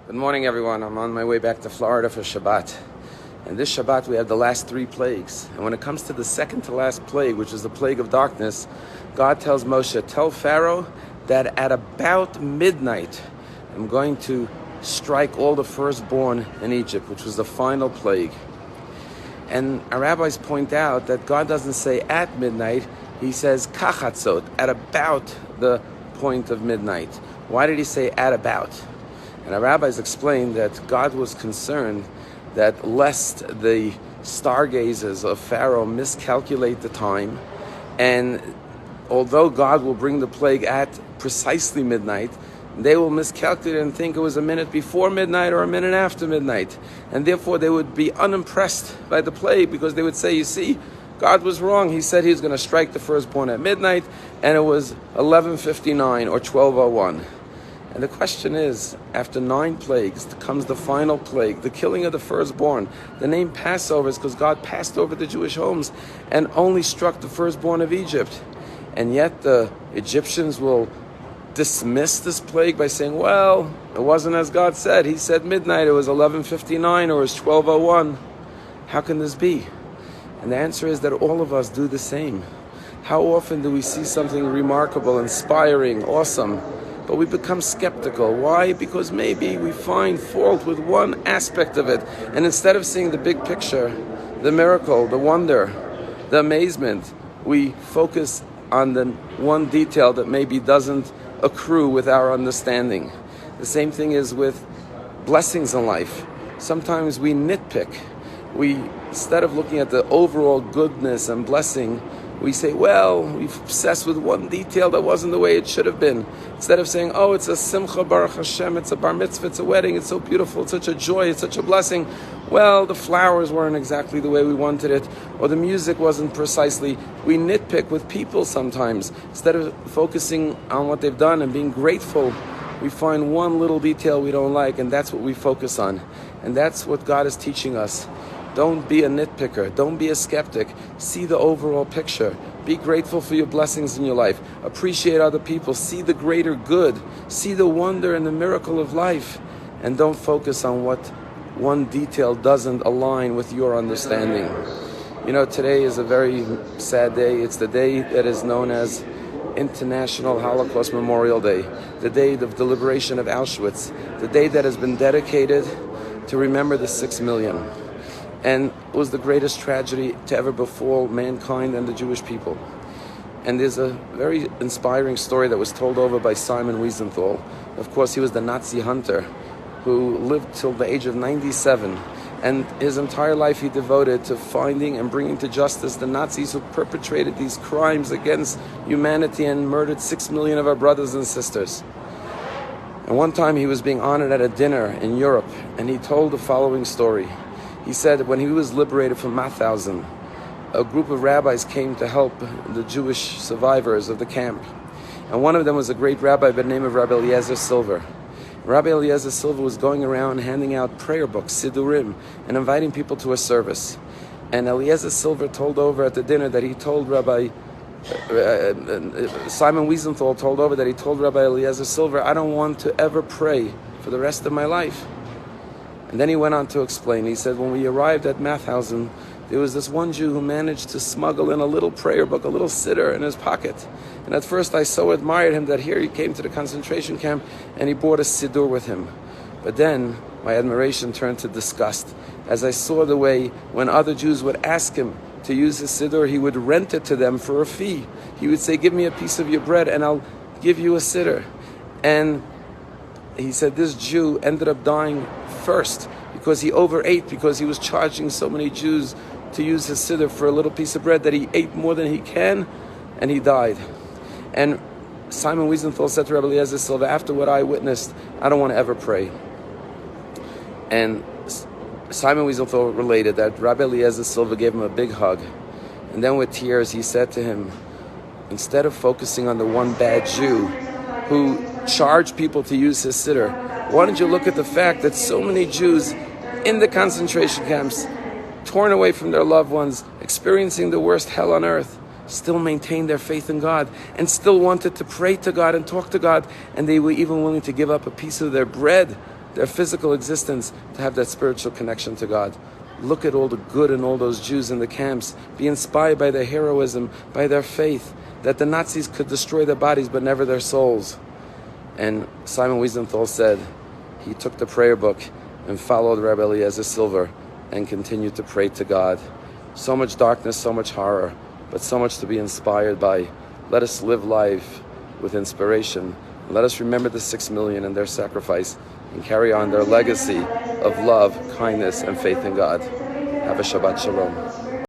Good morning, everyone. I'm on my way back to Florida for Shabbat. And this Shabbat, we have the last 3 plagues. And when it comes to the second to last plague, which is the plague of darkness, God tells Moshe, tell Pharaoh that at about midnight, I'm going to strike all the firstborn in Egypt, which was the final plague. And our rabbis point out that God doesn't say at midnight, he says kachatzot, at about the point of midnight. Why did he say at about? And our rabbis explained that God was concerned that lest the stargazers of Pharaoh miscalculate the time, and although God will bring the plague at precisely midnight, they will miscalculate and think it was a minute before midnight or a minute after midnight. And therefore they would be unimpressed by the plague, because they would say, you see, God was wrong. He said he was going to strike the firstborn at midnight, and it was 11:59 or 12:01. And the question is, after 9 plagues comes the final plague, the killing of the firstborn. The name Passover is because God passed over the Jewish homes and only struck the firstborn of Egypt. And yet the Egyptians will dismiss this plague by saying, well, it wasn't as God said. He said midnight, it was 11:59 or it was 12:01. How can this be? And the answer is that all of us do the same. How often do we see something remarkable, inspiring, awesome, but we become skeptical? Why? Because maybe we find fault with one aspect of it. And instead of seeing the big picture, the miracle, the wonder, the amazement, we focus on the one detail that maybe doesn't accrue with our understanding. The same thing is with blessings in life. Sometimes we nitpick. Instead of looking at the overall goodness and blessing, we say, well, we've obsessed with one detail that wasn't the way it should have been. Instead of saying, oh, it's a simcha, baruch Hashem, it's a bar mitzvah, it's a wedding, it's so beautiful, it's such a joy, it's such a blessing. Well, the flowers weren't exactly the way we wanted it, or the music wasn't precisely. We nitpick with people sometimes. Instead of focusing on what they've done and being grateful, we find one little detail we don't like, and that's what we focus on. And that's what God is teaching us. Don't be a nitpicker. Don't be a skeptic. See the overall picture. Be grateful for your blessings in your life. Appreciate other people. See the greater good. See the wonder and the miracle of life. And don't focus on what one detail doesn't align with your understanding. You know, today is a very sad day. It's the day that is known as International Holocaust Memorial Day. The day of the liberation of Auschwitz. The day that has been dedicated to remember the 6 million. And it was the greatest tragedy to ever befall mankind and the Jewish people. And there's a very inspiring story that was told over by Simon Wiesenthal. Of course, he was the Nazi hunter who lived till the age of 97. And his entire life he devoted to finding and bringing to justice the Nazis who perpetrated these crimes against humanity and murdered 6 million of our brothers and sisters. And one time he was being honored at a dinner in Europe, and he told the following story. He said when he was liberated from Mauthausen, a group of rabbis came to help the Jewish survivors of the camp. And one of them was a great rabbi by the name of Rabbi Eliezer Silver. Rabbi Eliezer Silver was going around handing out prayer books, Sidurim, and inviting people to a service. And Eliezer Silver told over at the dinner that he told Simon Wiesenthal told over that he told Rabbi Eliezer Silver, I don't want to ever pray for the rest of my life. And then he went on to explain. He said, when we arrived at Mauthausen, there was this one Jew who managed to smuggle in a little prayer book, a little siddur in his pocket. And at first I so admired him that here he came to the concentration camp and he brought a siddur with him. But then my admiration turned to disgust as I saw the way when other Jews would ask him to use his siddur, he would rent it to them for a fee. He would say, give me a piece of your bread and I'll give you a siddur. And he said this Jew ended up dying first because he overate, because he was charging so many Jews to use his siddur for a little piece of bread that he ate more than he can, and he died. And Simon Wiesenthal said to Rabbi Eliezer Silva, after what I witnessed, I don't want to ever pray. And Simon Wiesenthal related that Rabbi Eliezer Silva gave him a big hug, and then with tears he said to him, instead of focusing on the one bad Jew who charged people to use his siddur, why don't you look at the fact that so many Jews in the concentration camps, torn away from their loved ones, experiencing the worst hell on earth, still maintained their faith in God and still wanted to pray to God and talk to God, and they were even willing to give up a piece of their bread their physical existence to have that spiritual connection to God. Look at all the good in all those Jews in the camps. Be inspired by their heroism, by their faith, that the Nazis could destroy their bodies but never their souls. And Simon Wiesenthal said he took the prayer book and followed Rabbi Eliezer Silver and continued to pray to God. So much darkness, so much horror, but so much to be inspired by. Let us live life with inspiration. Let us remember the 6 million and their sacrifice and carry on their legacy of love, kindness, and faith in God. Have a Shabbat Shalom.